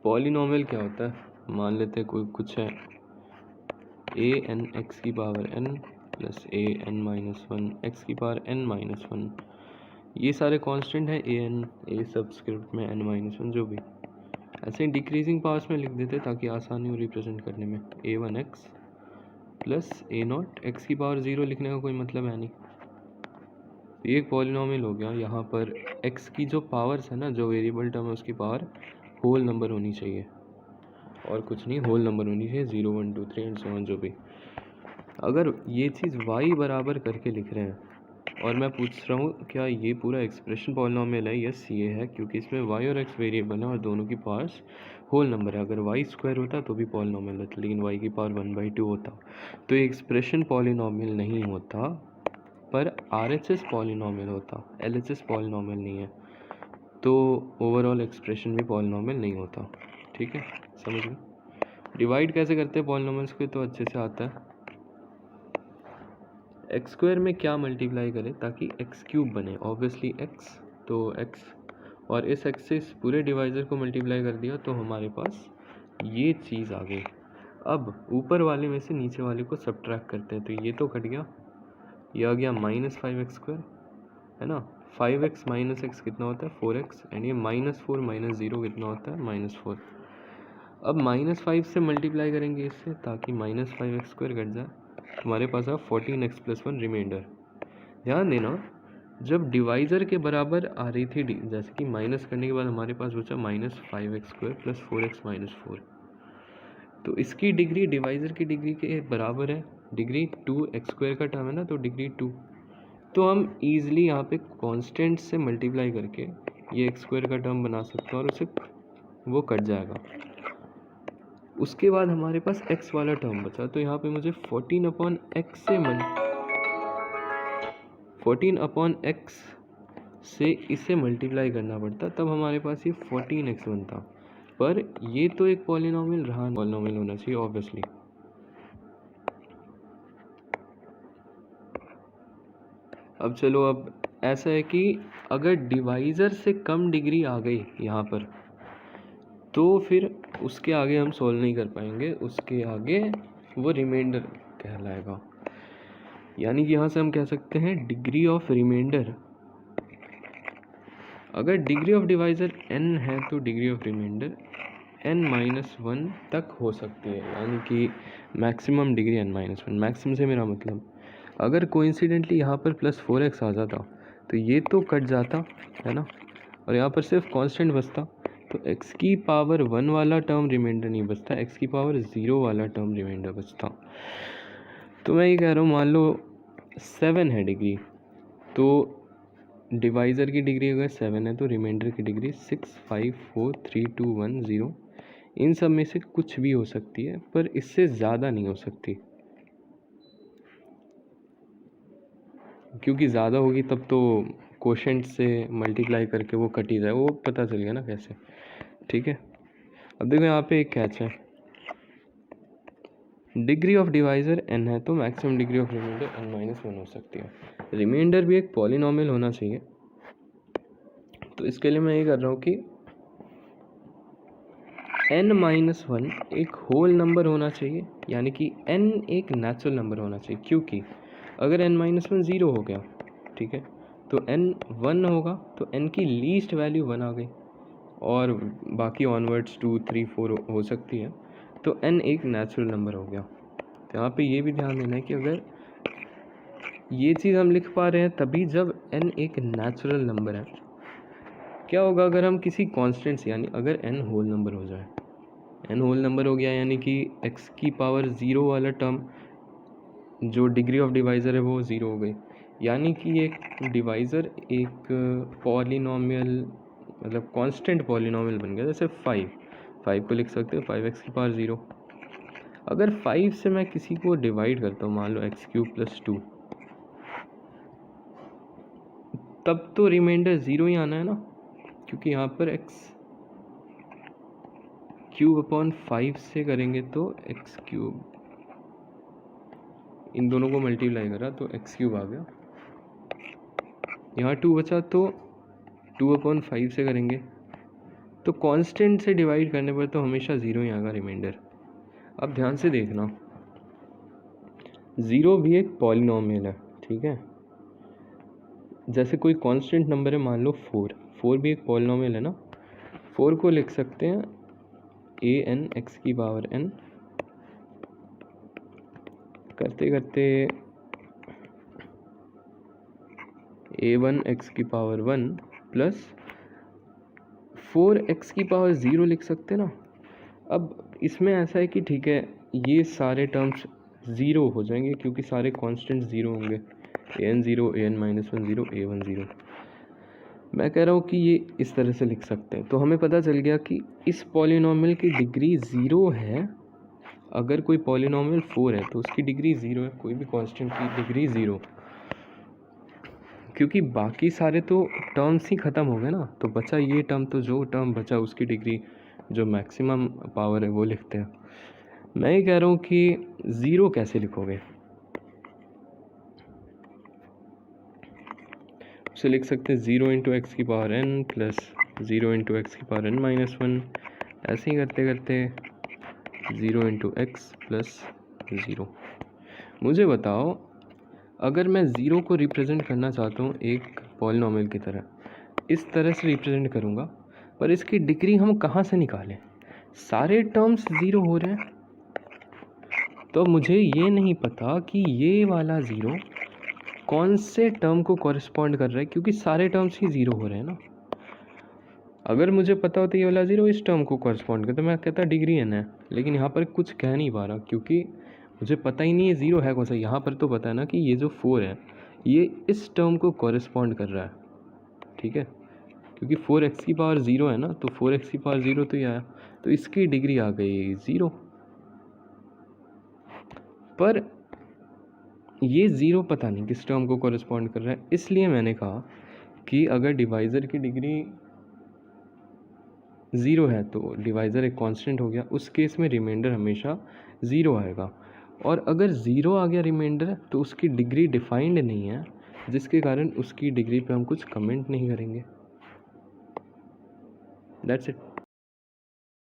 Polynomial क्या होता है? मान लेते हैं कोई कुछ है ए एन एक्स की power N plus A N minus one x की पावर एन माइनस वन, ये सारे कांस्टेंट हैं, ए एन ए सब्सक्रिप्ट में एन माइनस वन, जो भी ऐसे ही डिक्रीजिंग पावर्स में लिख देते ताकि आसानी हो रिप्रेजेंट करने में। A one x plus A naught x की पावर ज़ीरो लिखने का कोई मतलब है नहीं। ये एक पॉलिनॉमियल हो गया। यहाँ पर x की जो पावर्स है ना, जो वेरिएबल टर्म है उसकी पावर होल नंबर होनी चाहिए और कुछ नहीं, होल नंबर होनी चाहिए, 0 1 2 3 एंड सो ऑन जो भी। अगर ये चीज़ y बराबर करके लिख रहे हैं और मैं पूछ रहा हूँ क्या ये पूरा एक्सप्रेशन पॉलिनॉमियल है? यस ये है, क्योंकि इसमें y और x वेरिएबल है और दोनों की पावर्स होल नंबर है। अगर y स्क्वायर होता तो भी पॉलिनॉमियल होता, लेकिन y की पावर 1/2 होता तो ये एक्सप्रेशन पॉलिनॉमियल नहीं होता, पर RHS पॉलिनॉमियल होता, LHS पॉलिनॉमियल नहीं है, तो ओवरऑल एक्सप्रेशन भी पॉलिनॉमियल नहीं होता। ठीक है, समझ गए? डिवाइड कैसे करते हैं पॉलिनॉमियल्स को, तो अच्छे से आता है। एक्स स्क्वायर में क्या मल्टीप्लाई करें ताकि एक्स क्यूब बने? ऑब्वियसली एक्स, तो एक्स और इस एक्स से इस पूरे डिवाइज़र को मल्टीप्लाई कर दिया तो हमारे पास ये चीज़ आ गई। अब ऊपर वाले में से नीचे वाले को सब्ट्रैक्ट करते हैं, तो ये तो कट गया, ये आ गया -5x² है ना। 5x माइनस एक्स कितना होता है? 4x, एंड ये -4 माइनस ज़ीरो कितना होता है? -4। अब -5 से मल्टीप्लाई करेंगे इससे ताकि -5x² कट जाए, हमारे पास है 14x + 1 रिमाइंडर। ध्यान देना, जब डिवाइज़र के बराबर आ रही थी जैसे कि माइनस करने के बाद हमारे पास बचा -5x² + 4x - 4, तो इसकी डिग्री डिवाइज़र की डिग्री के बराबर है। डिग्री 2x² का टर्म है ना, तो डिग्री 2, तो हम ईज़िली यहाँ पे कांस्टेंट से मल्टीप्लाई करके ये x² का टर्म बना सकते हैं और उसे वो कट जाएगा। उसके बाद हमारे पास x वाला टर्म बचा, तो यहाँ पे मुझे 14/x से इसे मल्टीप्लाई करना पड़ता, तब हमारे पास ये 14x बनता। पर ये तो एक पॉलिनॉमियल रहा, पॉलिनॉमियल होना चाहिए ऑब्वियसली। अब चलो, अब ऐसा है कि अगर डिवाइज़र से कम डिग्री आ गई यहाँ पर, तो फिर उसके आगे हम सॉल्व नहीं कर पाएंगे, उसके आगे वो रिमाइंडर कहलाएगा। यानी कि यहाँ से हम कह सकते हैं डिग्री ऑफ रिमाइंडर, अगर डिग्री ऑफ डिवाइज़र n है तो डिग्री ऑफ रिमाइंडर n-1 तक हो सकती है, यानी कि मैक्सिमम डिग्री n-1। मैक्सिमम से मेरा मतलब अगर कोइंसिडेंटली यहाँ पर +4x आ जाता तो ये तो कट जाता है ना, और यहाँ पर सिर्फ कांस्टेंट बचता, तो x की पावर 1 वाला टर्म रिमाइंडर नहीं बचता, x की पावर 0 वाला टर्म रिमाइंडर बचता। तो मैं ये कह रहा हूँ, मान लो 7 है डिग्री, तो डिवाइज़र की डिग्री अगर 7 है तो रिमाइंडर की डिग्री 6 5 4 3 2 1 0, इन सब में से कुछ भी हो सकती है, पर इससे ज़्यादा नहीं हो सकती, क्योंकि ज़्यादा होगी तब तो कोशेंट से मल्टीप्लाई करके वो कट ही जाए, वो पता चल गया ना कैसे। ठीक है, अब देखो यहाँ पे एक कैच है, डिग्री ऑफ डिवाइज़र n है तो maximum degree of reminder n-1 हो सकती है। रिमाइंडर भी एक पॉलिनॉमियल होना चाहिए, तो इसके लिए मैं ये कर रहा हूँ कि n-1 एक होल नंबर होना चाहिए, यानी कि n एक नेचुरल नंबर होना चाहिए, क्योंकि अगर n-1 0 हो गया, ठीक है, तो n 1 होगा तो n की लीस्ट वैल्यू 1 आ गई, और बाकी ऑनवर्ड्स 2 3 4 हो सकती है, तो n एक नेचुरल नंबर हो गया। तो यहाँ पे ये भी ध्यान देना है कि अगर ये चीज़ हम लिख पा रहे हैं तभी जब n एक नेचुरल नंबर है। क्या होगा अगर हम किसी कांस्टेंट से, यानी अगर n होल नंबर हो जाए, n होल नंबर हो गया यानी कि x की पावर 0 वाला टर्म जो डिग्री ऑफ डिवाइज़र है वो 0 हो गई, यानी कि एक डिवाइज़र एक पॉलिनॉमियल मतलब कांस्टेंट पॉलिनॉमियल बन गया। जैसे 5 को लिख सकते हो 5x की पावर 0। अगर 5 से मैं किसी को डिवाइड करता हूँ, मान लो x³ + 2, तब तो रिमाइंडर 0 ही आना है ना, क्योंकि यहाँ पर x³/5 से करेंगे तो x³ इन दोनों को मल्टीप्लाई करा तो x³ आ गया, यहाँ 2 बचा तो 2/5 से करेंगे तो कांस्टेंट से डिवाइड करने पर तो हमेशा 0 ही आएगा रिमाइंडर। अब ध्यान से देखना, 0 भी एक पॉलिनोमियल है, ठीक है। जैसे कोई कांस्टेंट नंबर है, मान लो 4 भी एक पॉलिनोमियल है ना। 4 को लिख सकते हैं an(x⁻n) करते करते a1(x⁻1) प्लस 4(x⁻0) लिख सकते ना। अब इसमें ऐसा है कि ठीक है, ये सारे टर्म्स 0 हो जाएंगे क्योंकि सारे कांस्टेंट 0 होंगे, an0 an-1 0 a1 0। मैं कह रहा हूँ कि ये इस तरह से लिख सकते हैं। तो हमें पता चल गया कि इस पॉलिनोमियल की डिग्री 0 है। अगर कोई पॉलिनोमियल 4 है तो उसकी डिग्री 0 है, कोई भी कांस्टेंट की डिग्री 0, क्योंकि बाकी सारे तो टर्म्स ही ख़त्म हो गए ना। तो बचा ये टर्म, तो जो टर्म बचा उसकी डिग्री जो मैक्सिमम पावर है वो लिखते हैं। मैं ये कह रहा हूँ कि 0 कैसे लिखोगे, उसे लिख सकते हैं 0 × x⁻n प्लस 0 × x⁻n-1। ऐसे ही करते करते 0 × x प्लस 0। मुझे बताओ, अगर मैं 0 को रिप्रेजेंट करना चाहता हूँ एक पॉलिनोमियल की तरह, इस तरह से रिप्रेजेंट करूँगा, पर इसकी डिग्री हम कहाँ से निकालें? सारे टर्म्स 0 हो रहे हैं, तो मुझे ये नहीं पता कि ये वाला 0 कौन से टर्म को कॉरेस्पॉन्ड कर रहा है, क्योंकि सारे टर्म्स ही 0 हो रहे हैं ना। अगर मुझे पता होता ये वाला 0 इस टर्म को कॉरेस्पॉन्ड करता, मैं कहता डिग्री n है, लेकिन यहाँ पर कुछ कह नहीं पा रहा क्योंकि मुझे पता ही नहीं है 0 है कौन सा। यहाँ पर तो पता है ना कि ये जो 4 है ये इस टर्म को कॉरेस्पॉन्ड कर रहा है, ठीक है, क्योंकि 4(x⁻0) है ना, तो 4(x⁻0) तो ये आया, तो इसकी डिग्री आ गई 0। पर ये 0 पता नहीं किस टर्म को कॉरेस्पॉन्ड कर रहा है, इसलिए मैंने कहा कि अगर डिवाइज़र की डिग्री 0 है तो डिवाइज़र एक कांस्टेंट हो गया, उस केस में रिमाइंडर हमेशा 0 आएगा। और अगर 0 आ गया रिमाइंडर तो उसकी डिग्री डिफाइंड नहीं है, जिसके कारण उसकी डिग्री पे हम कुछ कमेंट नहीं करेंगे। That's it.